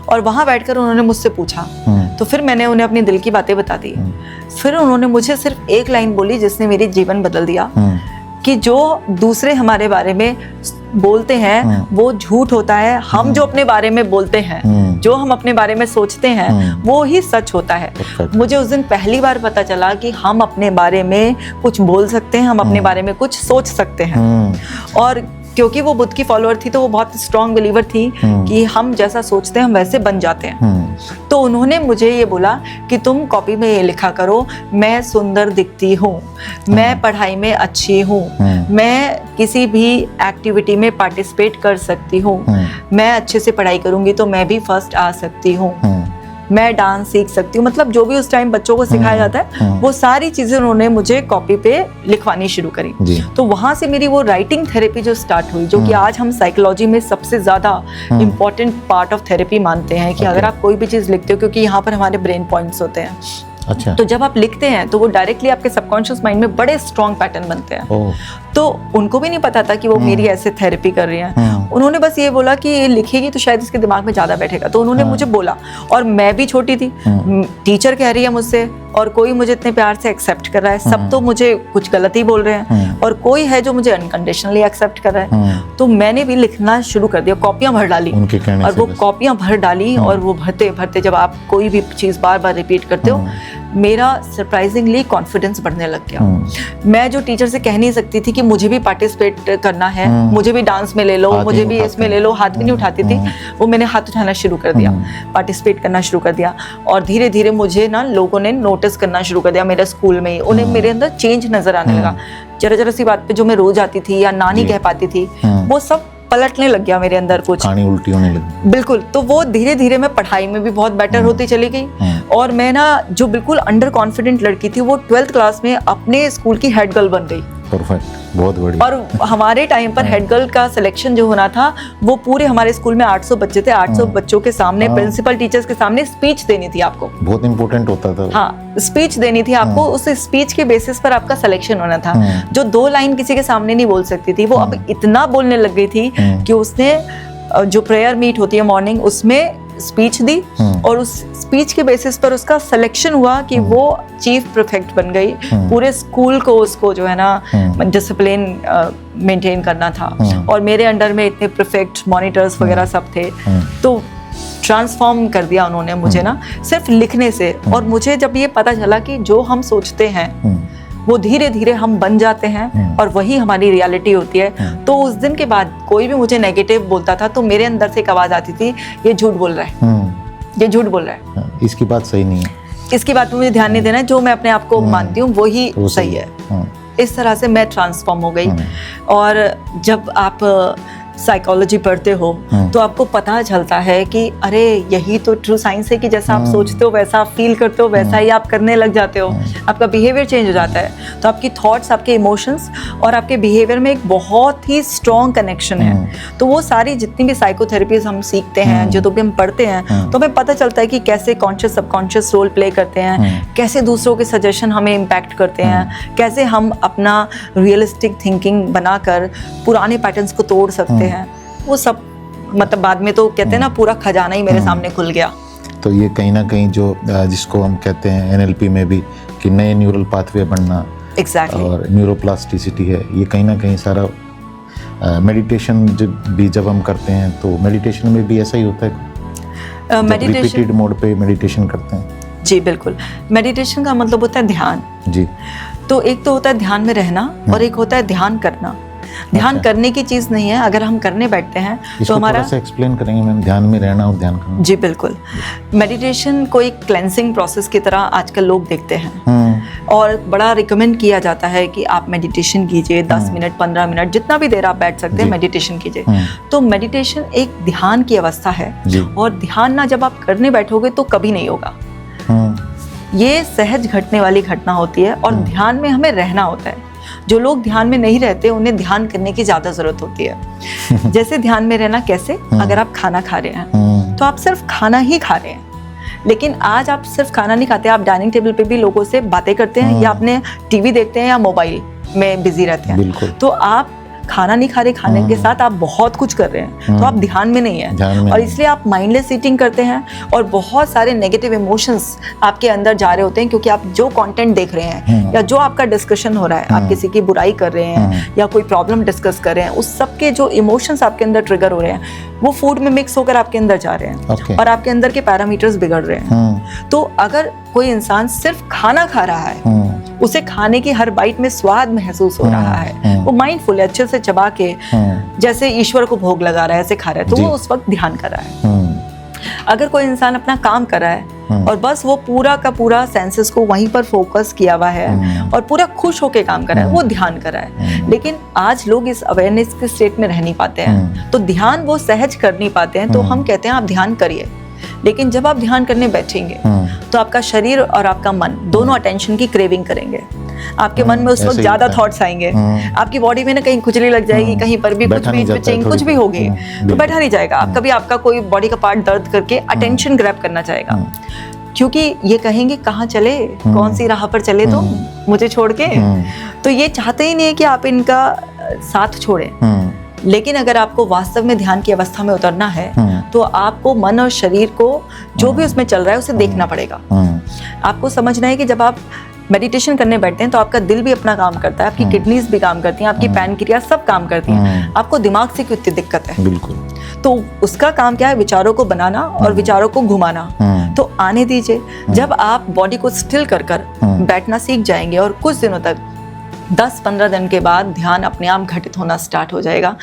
और वहाँ बैठकर उन्होंने मुझसे पूछा, तो फिर मैंने उन्हें अपनी दिल की बातें बता दी। फिर उन्होंने मुझे सिर्फ एक लाइन बोली जिसने मेरी जीवन बदल दिया, कि जो दूसरे हमारे बारे में बोलते हैं वो झूठ होता है, हम जो अपने बारे में बोलते हैं, जो हम अपने बारे में सोचते हैं वो ही सच होता है। मुझे उस दिन पहली बार पता चला कि हम अपने बारे में कुछ बोल सकते हैं, हम अपने बारे में कुछ सोच सकते हैं। और क्योंकि वो बुद्ध की फॉलोअर थी तो वो बहुत स्ट्रॉन्ग बिलीवर थी कि हम जैसा सोचते हैं हम वैसे बन जाते हैं। तो उन्होंने मुझे ये बोला कि तुम कॉपी में ये लिखा करो, मैं सुंदर दिखती हूँ, मैं पढ़ाई में अच्छी हूँ, मैं किसी भी एक्टिविटी में पार्टिसिपेट कर सकती हूँ, मैं अच्छे से पढ़ाई करूँगी तो मैं भी फर्स्ट आ सकती हूँ, मैं डांस सीख सकती हूँ। मतलब जो भी उस टाइम बच्चों को सिखाया जाता है वो सारी चीजें उन्होंने मुझे कॉपी पे लिखवानी शुरू करी। तो वहां से मेरी वो राइटिंग थेरेपी जो स्टार्ट हुई, जो कि आज हम साइकोलॉजी में सबसे ज्यादा इम्पोर्टेंट पार्ट ऑफ थेरेपी मानते हैं कि अगर आप कोई भी चीज लिखते हो, क्योंकि यहाँ पर हमारे ब्रेन पॉइंट्स होते हैं। अच्छा। तो जब आप लिखते हैं तो वो डायरेक्टली आपके सबकॉन्शियस माइंड में बड़े स्ट्रॉन्ग पैटर्न बनते हैं। तो उनको भी नहीं पता था कि वो मेरी ऐसे थेरेपी कर रही हैं। उन्होंने बस ये बोला कि ये लिखेगी तो शायद इसके दिमाग में ज्यादा बैठेगा, तो उन्होंने मुझे बोला। और मैं भी छोटी थी, टीचर कह रही है मुझसे, और कोई मुझे इतने प्यार से एक्सेप्ट कर रहा है, सब तो मुझे कुछ गलत ही बोल रहे हैं, और कोई है जो मुझे अनकंडीशनली एक्सेप्ट कर रहा है। तो मैंने भी लिखना शुरू कर दिया, कॉपियां भर डाली, और वो कॉपियां भर डाली, और वो भरते भरते जब आप कोई भी चीज बार बार रिपीट करते हो, मेरा सरप्राइजिंगली कॉन्फिडेंस बढ़ने लग गया। मैं जो टीचर से कह नहीं सकती थी कि मुझे भी पार्टिसिपेट करना है, मुझे भी डांस में ले लो, मुझे भी इसमें ले लो, हाथ भी नहीं उठाती थी, वो मैंने हाथ उठाना शुरू कर दिया, पार्टिसिपेट करना शुरू कर दिया। और धीरे धीरे मुझे ना लोगों ने नोटिस करना शुरू कर दिया मेरे स्कूल में ही, उन्हें मेरे अंदर चेंज नजर आने लगा। जरा जरा सी बात पे जो मैं रोज आती थी या ना नहीं कह पाती थी, वो सब पलटने लग गया मेरे अंदर, कुछ कहानी उल्टी होने लगी। बिल्कुल। तो वो धीरे धीरे मैं पढ़ाई में भी बहुत बेटर होती चली गई, और मैं ना जो बिल्कुल अंडर कॉन्फिडेंट लड़की थी वो 12th क्लास में अपने स्कूल की हेड गर्ल बन गई। परफेक्ट, बहुत बढ़िया। और हमारे टाइम पर हेड गर्ल का सिलेक्शन जो होना था, वो पूरे हमारे स्कूल में 800 बच्चे थे, 800 बच्चों के सामने प्रिंसिपल टीचर्स के सामने स्पीच देनी थी आपको। बहुत इंपॉर्टेंट होता था। हाँ, स्पीच देनी थी आपको, उस स्पीच के बेसिस पर आपका सिलेक्शन होना था। जो 2 लाइन किसी के सामने नहीं बोल सकती थी, वो अब इतना बोलने लग गई थी कि उसने जो प्रेयर मीट होती है मॉर्निंग, उसमें स्पीच दी, और उस स्पीच के बेसिस पर उसका सिलेक्शन हुआ कि वो चीफ प्रीफेक्ट बन गई। पूरे स्कूल को उसको जो है ना डिसिप्लिन मेंटेन करना था, और मेरे अंडर में इतने प्रीफेक्ट, मॉनिटर्स वगैरह सब थे। तो ट्रांसफॉर्म कर दिया उन्होंने मुझे ना सिर्फ लिखने से। और मुझे जब ये पता चला कि जो हम सोचते हैं वो धीरे धीरे हम बन जाते हैं, और वही हमारी रियलिटी होती है, तो उस दिन के बाद कोई भी मुझे नेगेटिव बोलता था तो मेरे अंदर से एक आवाज आती थी, ये झूठ बोल रहा है, ये झूठ बोल रहा है, इसकी बात सही नहीं है, इसकी बात पे मुझे ध्यान नहीं देना है, जो मैं अपने आप को मानती हूँ वही सही है। इस तरह से मैं ट्रांसफॉर्म हो गई। और जब आप साइकोलॉजी पढ़ते हो तो आपको पता चलता है कि अरे यही तो ट्रू साइंस है कि जैसा आप सोचते हो, वैसा आप फील करते हो, वैसा ही आप करने लग जाते हो, आपका बिहेवियर चेंज हो जाता है। तो आपकी थॉट्स, आपके इमोशंस और आपके बिहेवियर में एक बहुत ही स्ट्रॉन्ग कनेक्शन है। तो वो सारी जितनी भी साइकोथेरेपीज हम सीखते हैं, जो तो भी हम पढ़ते हैं, तो हमें पता चलता है कि कैसे कॉन्शियस सबकॉन्शियस रोल प्ले करते हैं, कैसे दूसरों के सजेशन हमें इम्पैक्ट करते हैं, कैसे हम अपना रियलिस्टिक थिंकिंग बनाकर पुराने पैटर्न्स को तोड़ सकते हैं। वो सब मतलब बाद में तो कहते हैं ना, पूरा खजाना ही मेरे सामने खुल गया। तो ये कहीं ना कहीं जो जिसको हम कहते हैं NLP में भी कि नए न्यूरल पाथवे बनना, और न्यूरोप्लास्टिसिटी है, ये कहीं ना कहीं सारा मेडिटेशन जब हम करते हैं तो मेडिटेशन में भी ऐसा ही होता है। रिपीटेड मोड पे मेडिटेशन करते हैं। जी बिल्कुल। मेडिटेशन का मतलब होता है ध्यान। जी। तो एक तो होता है ध्यान में रहना, और एक होता है ध्यान करना। ध्यान करने की चीज नहीं है, अगर हम करने बैठते हैं तो हमारा थोड़ा सा एक्सप्लेन करेंगे मैम, ध्यान में रहना और ध्यान करना। जी बिल्कुल। मेडिटेशन को एक क्लेंसिंग प्रोसेस की तरह आजकल लोग देखते हैं, और बड़ा रिकमेंड किया जाता है कि आप मेडिटेशन कीजिए, 10 मिनट 15 मिनट जितना भी देर आप बैठ सकते हैं मेडिटेशन कीजिए। तो मेडिटेशन एक ध्यान की अवस्था है, और ध्यान ना जब आप करने बैठोगे तो कभी नहीं होगा। ये सहज घटने वाली घटना होती है, और ध्यान में हमें रहना होता है। जो लोग ध्यान में नहीं रहते उन्हें ध्यान करने की ज्यादा जरूरत होती है। जैसे ध्यान में रहना कैसे, अगर आप खाना खा रहे हैं तो आप सिर्फ खाना ही खा रहे हैं, लेकिन आज आप सिर्फ खाना नहीं खाते, आप डाइनिंग टेबल पे भी लोगों से बातें करते हैं, या अपने टीवी देखते हैं, या मोबाइल में बिजी रहते हैं। तो आप खाना नहीं खा रहे, खाने के साथ आप बहुत कुछ कर रहे हैं, तो आप ध्यान में नहीं है और इसलिए आप माइंडलेस ईटिंग करते हैं और बहुत सारे नेगेटिव इमोशंस आपके अंदर जा रहे होते हैं, क्योंकि आप जो कंटेंट देख रहे हैं या जो आपका डिस्कशन हो रहा है, आप किसी की बुराई कर रहे हैं या कोई प्रॉब्लम डिस्कस कर रहे हैं, उस सब के जो इमोशंस आपके अंदर ट्रिगर हो रहे हैं वो फूड में मिक्स होकर आपके अंदर जा रहे हैं और आपके अंदर के पैरामीटर्स बिगड़ रहे हैं। तो अगर कोई इंसान सिर्फ खाना खा रहा है, उसे खाने की हर बाइट में स्वाद महसूस हो रहा है, वो माइंडफुल है, अच्छे से चबा के जैसे ईश्वर को भोग लगा रहा है ऐसे खा रहा है, तो वो उस वक्त ध्यान कर रहा है। अगर कोई इंसान अपना काम कर रहा है और बस वो पूरा का पूरा सेंसेस को वहीं पर फोकस किया हुआ है और पूरा खुश होके काम कर रहा है, वो ध्यान कर रहा है। लेकिन आज लोग इस अवेयरनेस के स्टेट में रह नहीं पाते हैं, तो ध्यान वो सहज कर नहीं पाते हैं। तो हम कहते हैं आप ध्यान करिए, लेकिन जब आप ध्यान करने बैठेंगे तो आपका शरीर और आपका मन दोनों अटेंशन की क्रेविंग करेंगे। आपके मन में उस वक्त ज्यादा थॉट्स आएंगे, आपकी बॉडी में ना कहीं खुजली लग जाएगी, कहीं पर भी कुछ भी इचिंग कुछ भी होगी, तो बैठा नहीं जाएगा। आप कभी आपका कोई बॉडी का पार्ट दर्द करके अटेंशन ग्रैब करना चाहेगा, क्योंकि ये कहेंगे कहाँ चले, कौन सी राह पर चले तो मुझे छोड़ के, तो ये चाहते ही नहीं है कि आप इनका साथ छोड़ें। लेकिन अगर आपको वास्तव में ध्यान की अवस्था में उतरना है तो आपको मन और शरीर को जो भी उसमें चल रहा है उसे देखना पड़ेगा। आपको समझना है कि जब आप मेडिटेशन करने बैठते हैं तो आपका दिल भी अपना काम करता है, आपकी किडनीज भी काम करती हैं, आपकी पैनक्रियाज सब काम करती हैं। आपको दिमाग से क्यों इतनी दिक्कत है? बिल्कुल। तो उसका काम क्या है? विचारों को बनाना और विचारों को घुमाना। तो आने दीजिए, जब आप बॉडी को स्टिल कर बैठना सीख जाएंगे और कुछ दिनों तक 10-15 दिन के बाद ध्यान अपने आप घटित होना स्टार्ट हो जाएगा।